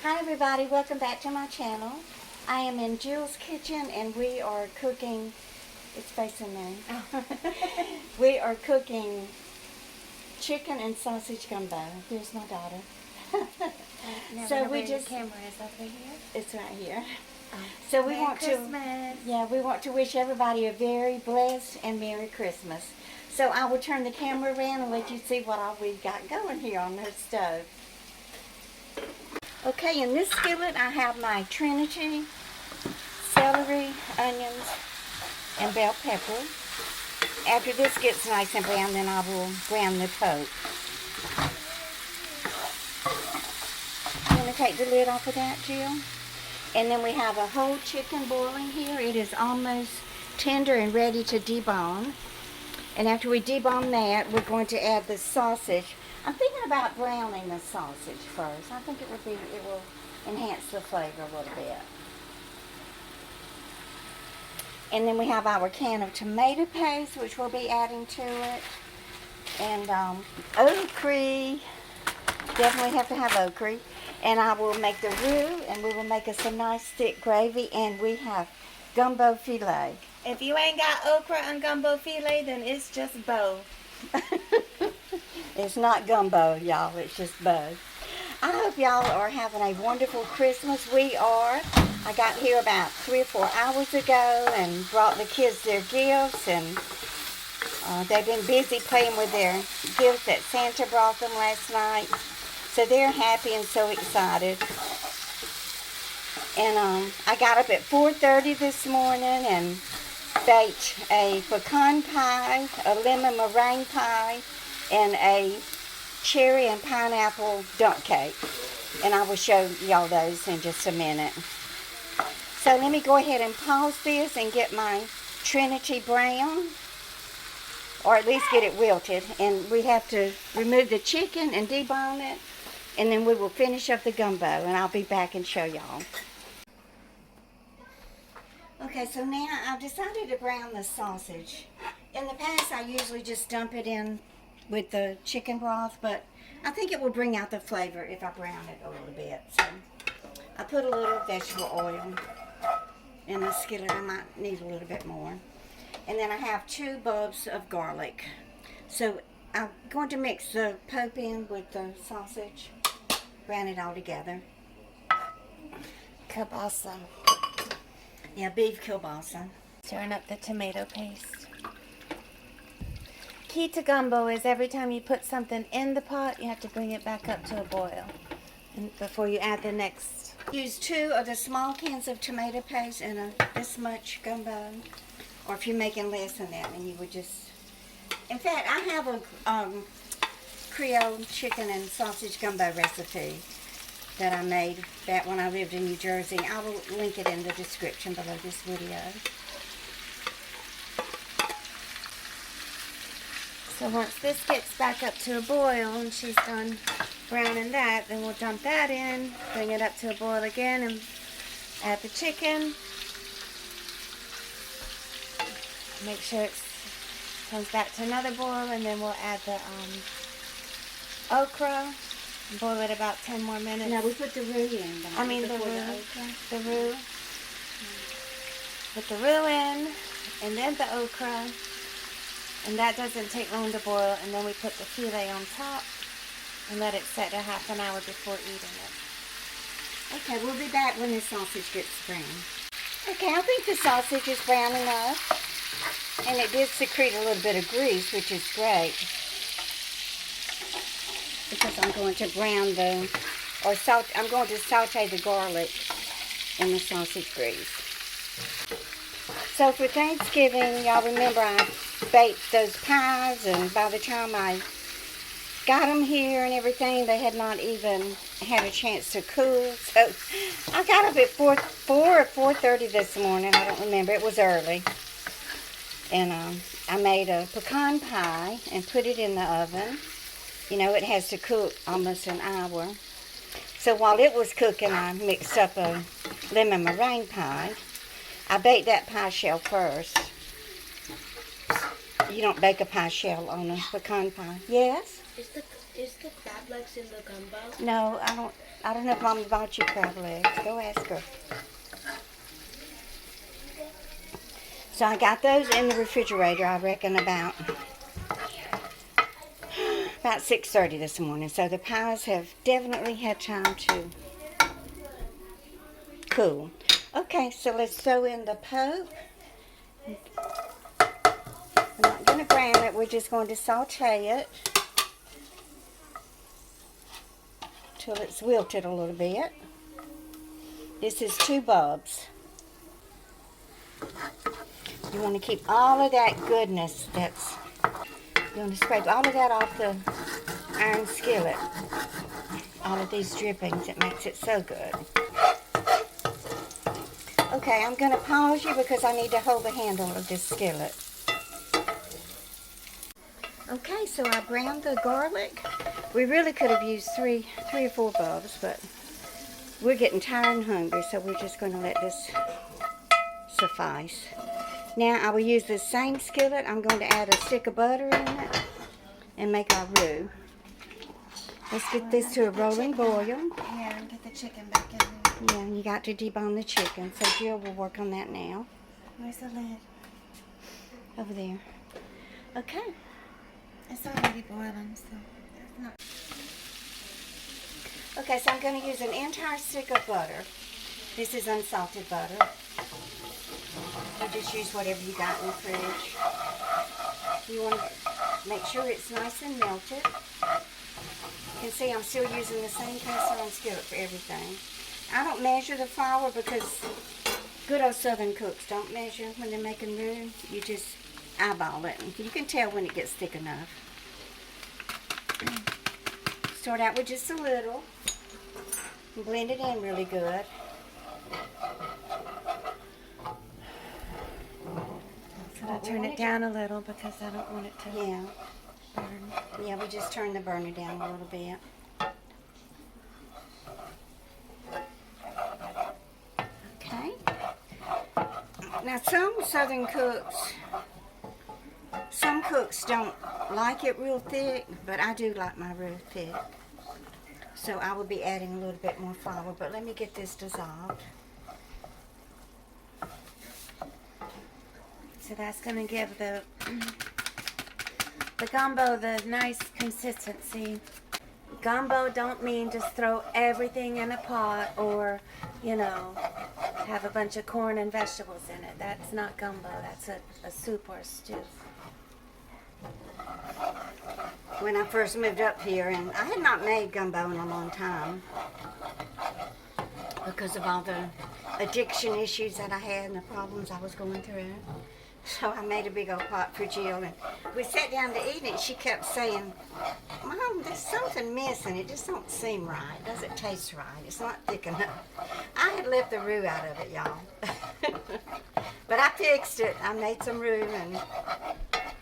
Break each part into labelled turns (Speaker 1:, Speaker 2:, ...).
Speaker 1: Hi everybody, welcome back to my channel. I am in Jill's kitchen and we are cooking, it's facing me. We are cooking chicken and sausage gumbo. Here's my daughter. So we just,
Speaker 2: camera is over here.
Speaker 1: it's right here. So we want to wish everybody a very blessed and Merry Christmas. So I will turn the camera around and let you see what all we've got going here on the stove. Okay, in this skillet I have my Trinity, celery, onions, and bell pepper. After this gets nice and brown, then I will brown the toast. I'm going to take the lid off of that, Jill. And then we have a whole chicken boiling here. It is almost tender and ready to debone. And after we debone that, we're going to add the sausage. I'm thinking about browning the sausage first. I think it will enhance the flavor a little bit. And then we have our can of tomato paste, which we'll be adding to it. And okra. Definitely have to have okra. And I will make the roux, and we will make us some nice thick gravy. And we have gumbo filet.
Speaker 2: If you ain't got okra and gumbo filet, then it's just both.
Speaker 1: It's not gumbo, y'all. It's just both. I hope y'all are having a wonderful Christmas. We are. I got here about 3 or 4 hours ago and brought the kids their gifts. And they've been busy playing with their gifts that Santa brought them last night. So they're happy and so excited. And I got up at 4:30 this morning and baked a pecan pie, a lemon meringue pie, and a cherry and pineapple dump cake. And I will show y'all those in just a minute. So let me go ahead and pause this and get my Trinity brown, or at least get it wilted. And we have to remove the chicken and debone it, and then we will finish up the gumbo, and I'll be back and show y'all. Okay, so now I've decided to brown the sausage. In the past, I usually just dump it in with the chicken broth, but I think it will bring out the flavor if I brown it a little bit. So I put a little vegetable oil in the skillet. I might need a little bit more. And then I have 2 bulbs of garlic. So I'm going to mix the Pope in with the sausage, brown it all together.
Speaker 2: Kielbasa.
Speaker 1: Yeah, beef kielbasa.
Speaker 2: Stirring up the tomato paste. Key to gumbo is every time you put something in the pot, you have to bring it back up to a boil and before you add the next.
Speaker 1: Use 2 of the small cans of tomato paste and this much gumbo. Or if you're making less than that, then you would just... In fact, I have a Creole chicken and sausage gumbo recipe that I made back when I lived in New Jersey. I will link it in the description below this video.
Speaker 2: So once this gets back up to a boil and she's done browning that, then we'll dump that in, bring it up to a boil again, and add the chicken. Make sure it comes back to another boil, and then we'll add the okra. Boil it about 10 more minutes.
Speaker 1: No, we put the roux in.
Speaker 2: I mean the roux. Put the roux in, and then the okra. And that doesn't take long to boil. And then we put the filet on top and let it set a half an hour before eating it.
Speaker 1: Okay, we'll be back when the sausage gets brown. Okay, I think the sausage is brown enough. And it did secrete a little bit of grease, which is great. Because I'm going to brown I'm going to saute the garlic in the sausage grease. So for Thanksgiving, y'all remember I baked those pies, and by the time I got them here and everything, they had not even had a chance to cool. So I got up at 4 or 4:30 this morning. I don't remember. It was early. And I made a pecan pie and put it in the oven. You know, it has to cook almost an hour. So while it was cooking, I mixed up a lemon meringue pie. I baked that pie shell first. You don't bake a pie shell on a pecan pie. Yes?
Speaker 3: Is the
Speaker 2: Is the crab legs in the gumbo?
Speaker 1: No, I don't know if Mama bought you crab legs. Go ask her. So I got those in the refrigerator, I reckon about 6:30 this morning. So the pies have definitely had time to cool. Okay, so let's throw in the Pope. We're not going to brown it. We're just going to saute it till it's wilted a little bit. This is 2 bulbs. You want to keep all of that goodness you want to scrape all of that off the iron skillet. All of these drippings, it makes it so good. Okay, I'm going to pause you because I need to hold the handle of this skillet. Okay, so I browned the garlic. We really could have used three or 4 bulbs, but we're getting tired and hungry, so we're just going to let this suffice. Now I will use this same skillet. I'm going to add a stick of butter in it and make our roux. Let's get this to a rolling boil.
Speaker 2: Yeah, and get the chicken back in there.
Speaker 1: Yeah, and you got to debone the chicken, so Jill will work on that now.
Speaker 2: Where's the lid?
Speaker 1: Over there. Okay.
Speaker 2: It's already boiling, so there's not.
Speaker 1: Okay, so I'm going to use an entire stick of butter. This is unsalted butter. You just use whatever you got in the fridge. You want to make sure it's nice and melted. You can see I'm still using the same cast iron skillet for everything. I don't measure the flour because good old Southern cooks don't measure when they're making roux. You just eyeball it. You can tell when it gets thick enough. Start out with just a little. Blend it in really good.
Speaker 2: So I'll turn it down a little because I don't want it to burn.
Speaker 1: Yeah, we just turn the burner down a little bit. Okay. Now some cooks don't like it real thick, but I do like my roux thick. So I will be adding a little bit more flour, but let me get this dissolved.
Speaker 2: So that's going to give the gumbo the nice consistency. Gumbo don't mean just throw everything in a pot or, have a bunch of corn and vegetables in it. That's not gumbo. That's a soup or a stew.
Speaker 1: When I first moved up here, and I had not made gumbo in a long time because of all the addiction issues that I had and the problems I was going through. So I made a big old pot for Jill, and we sat down to eat it. She kept saying, "Mom, there's something missing. It just don't seem right. It doesn't taste right. It's not thick enough." I had left the roux out of it, y'all. But I fixed it. I made some roux and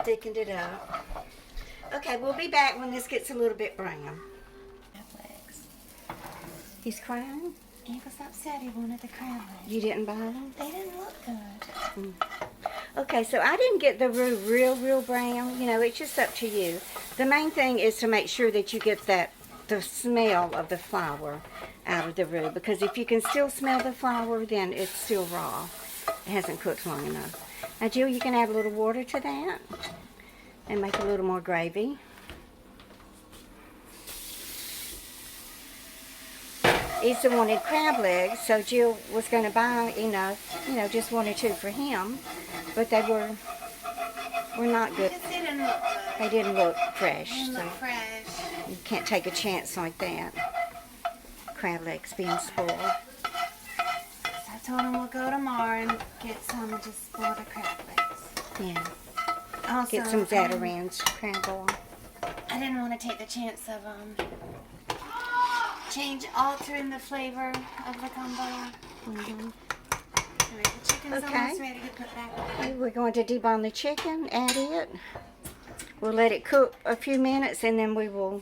Speaker 1: thickened it up. Okay, we'll be back when this gets a little bit brown.
Speaker 2: Legs.
Speaker 1: He's crying?
Speaker 2: He was upset. He wanted the crab legs.
Speaker 1: You didn't buy them?
Speaker 2: They didn't look good.
Speaker 1: Okay, so I didn't get the roux real brown. It's just up to you. The main thing is to make sure that you get the smell of the flour out of the roux, because if you can still smell the flour, then it's still raw. It hasn't cooked long enough. Now, Jill, you can add a little water to that and make a little more gravy. Ethan wanted crab legs, so Jill was going to buy just 1 or 2 for him, but they were not good.
Speaker 2: They didn't look good.
Speaker 1: They didn't look fresh.
Speaker 2: They didn't
Speaker 1: So
Speaker 2: look fresh.
Speaker 1: you can't take a chance like that. Crab legs being spoiled.
Speaker 2: So I told him we'll go tomorrow and get some just for the crab legs.
Speaker 1: Yeah.
Speaker 2: Also,
Speaker 1: Get some Zatarain's crab oil.
Speaker 2: I didn't want to take the chance of altering the flavor of the gumbo.
Speaker 1: Mm-hmm.
Speaker 2: Alright, the chicken's almost ready to put back.
Speaker 1: We're going to debone the chicken, add it. We'll let it cook a few minutes, and then we will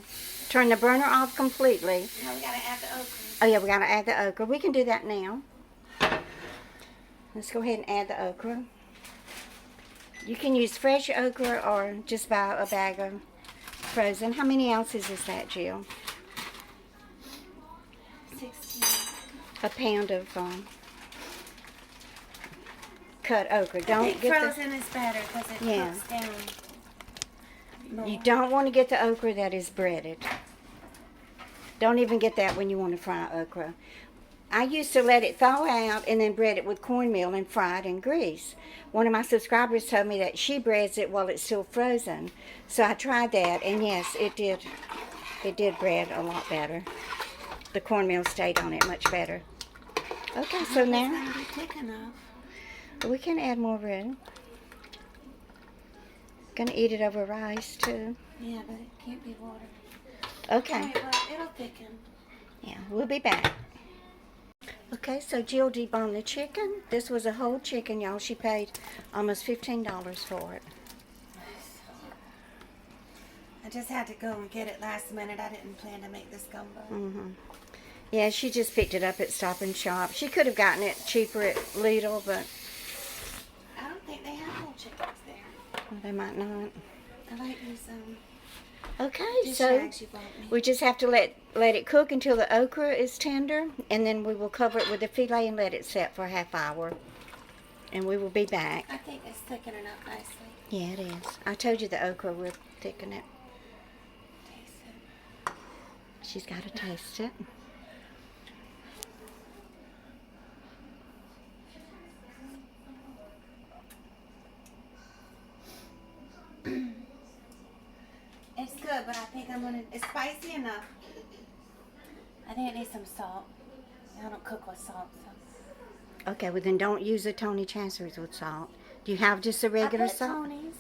Speaker 1: turn the burner off completely.
Speaker 2: Now we gotta add the okra.
Speaker 1: Oh yeah, we gotta add the okra. We can do that now. Let's go ahead and add the okra. You can use fresh okra or just buy a bag of frozen. How many ounces is that, Jill?
Speaker 2: 16.
Speaker 1: A pound of cut okra.
Speaker 2: I
Speaker 1: Don't
Speaker 2: think
Speaker 1: get
Speaker 2: frozen is better because it cooks down more.
Speaker 1: You don't want to get the okra that is breaded. Don't even get that when you want to fry okra. I used to let it thaw out and then bread it with cornmeal and fry it in grease. One of my subscribers told me that she breads it while it's still frozen. So I tried that, and yes, it did. It did bread a lot better. The cornmeal stayed on it much better. Okay, so now
Speaker 2: It's not thick enough.
Speaker 1: we can add more roux. Gonna eat it over rice too.
Speaker 2: Yeah, but it can't be water.
Speaker 1: Okay.
Speaker 2: Alright, well, it'll thicken.
Speaker 1: Yeah, we'll be back. Okay, so Jill deboned the chicken. This was a whole chicken, y'all. She paid almost $15 for it.
Speaker 2: I just had to go and get it last minute. I didn't plan to make this gumbo.
Speaker 1: Mm-hmm. Yeah, she just picked it up at Stop and Shop. She could have gotten it cheaper at Lidl, but
Speaker 2: I don't think they have whole chickens there.
Speaker 1: they might not.
Speaker 2: I like these
Speaker 1: Okay,
Speaker 2: dish
Speaker 1: so
Speaker 2: rags you bought me.
Speaker 1: we just have to let it cook until the okra is tender, and then we will cover it with the filet and let it set for a half hour. And we will be back.
Speaker 2: I think it's thickening up nicely.
Speaker 1: Yeah, it is. I told you the okra will thicken it.
Speaker 2: Taste it.
Speaker 1: She's got to taste it.
Speaker 2: It's good, but I think it's spicy enough. I think it needs some salt. I don't cook with salt, so.
Speaker 1: Okay, well then don't use the Tony Chancellor's with salt. Do you have just a regular
Speaker 2: I put
Speaker 1: salt?
Speaker 2: Tony's.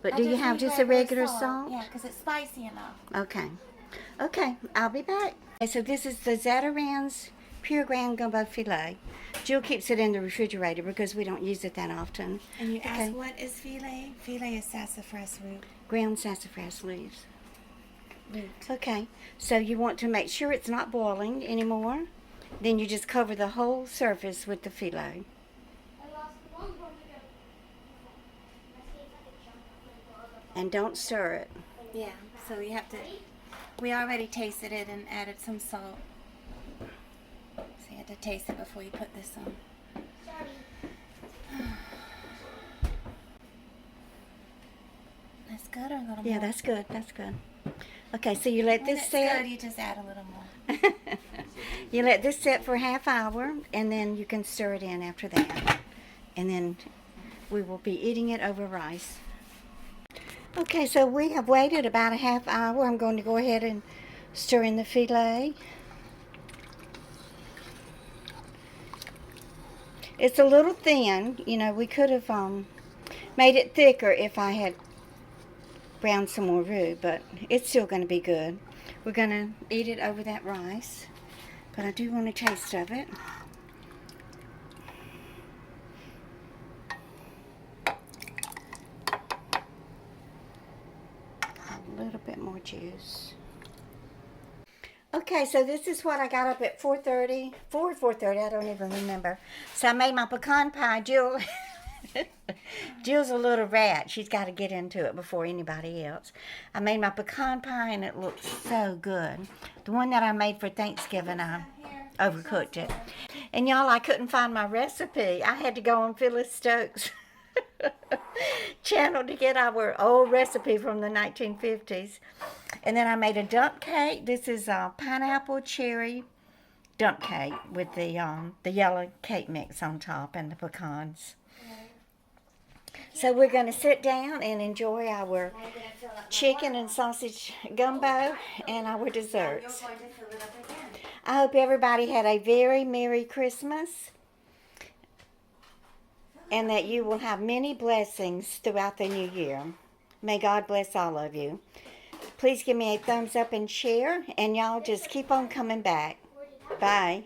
Speaker 1: But
Speaker 2: I
Speaker 1: do you have
Speaker 2: use
Speaker 1: just a regular salt?
Speaker 2: Yeah, because it's spicy enough.
Speaker 1: Okay. Okay, I'll be back. Okay, so this is the Zatarain's Pure Ground Gumbo Filet. Jill keeps it in the refrigerator because we don't use it that often.
Speaker 2: And you
Speaker 1: Okay.
Speaker 2: ask, what is filet? Filet is sassafras root.
Speaker 1: Ground sassafras leaves.
Speaker 2: Root.
Speaker 1: Okay, so you want to make sure it's not boiling anymore. Then you just cover the whole surface with the filet. And don't stir it.
Speaker 2: Yeah, so you have to, we already tasted it and added some salt. So you have to taste it before you put this on. That's good or a little more?
Speaker 1: Yeah, that's good. That's good. Okay, so you let
Speaker 2: When
Speaker 1: this
Speaker 2: it's
Speaker 1: set.
Speaker 2: good, you just add a little more.
Speaker 1: You let this set for a half hour, and then you can stir it in after that. And then we will be eating it over rice. Okay, so we have waited about a half hour. I'm going to go ahead and stir in the filet. It's a little thin. You know, we could have made it thicker if I had browned some more roux, but it's still going to be good. We're going to eat it over that rice, but I do want a taste of it. A little bit more juice. Okay, so this is what I got up at 4:30, I don't even remember. So I made my pecan pie. Jill's a little rat. She's got to get into it before anybody else. I made my pecan pie and it looks so good. The one that I made for Thanksgiving, I overcooked it. And y'all, I couldn't find my recipe. I had to go on Phyllis Stokes' channel to get our old recipe from the 1950s. And then I made a dump cake. This is a pineapple cherry dump cake with the yellow cake mix on top and the pecans. So we're going to sit down and enjoy our chicken and sausage gumbo and our desserts. I hope everybody had a very Merry Christmas and that you will have many blessings throughout the new year. May God bless all of you. Please give me a thumbs up and share, and y'all just keep on coming back. Bye.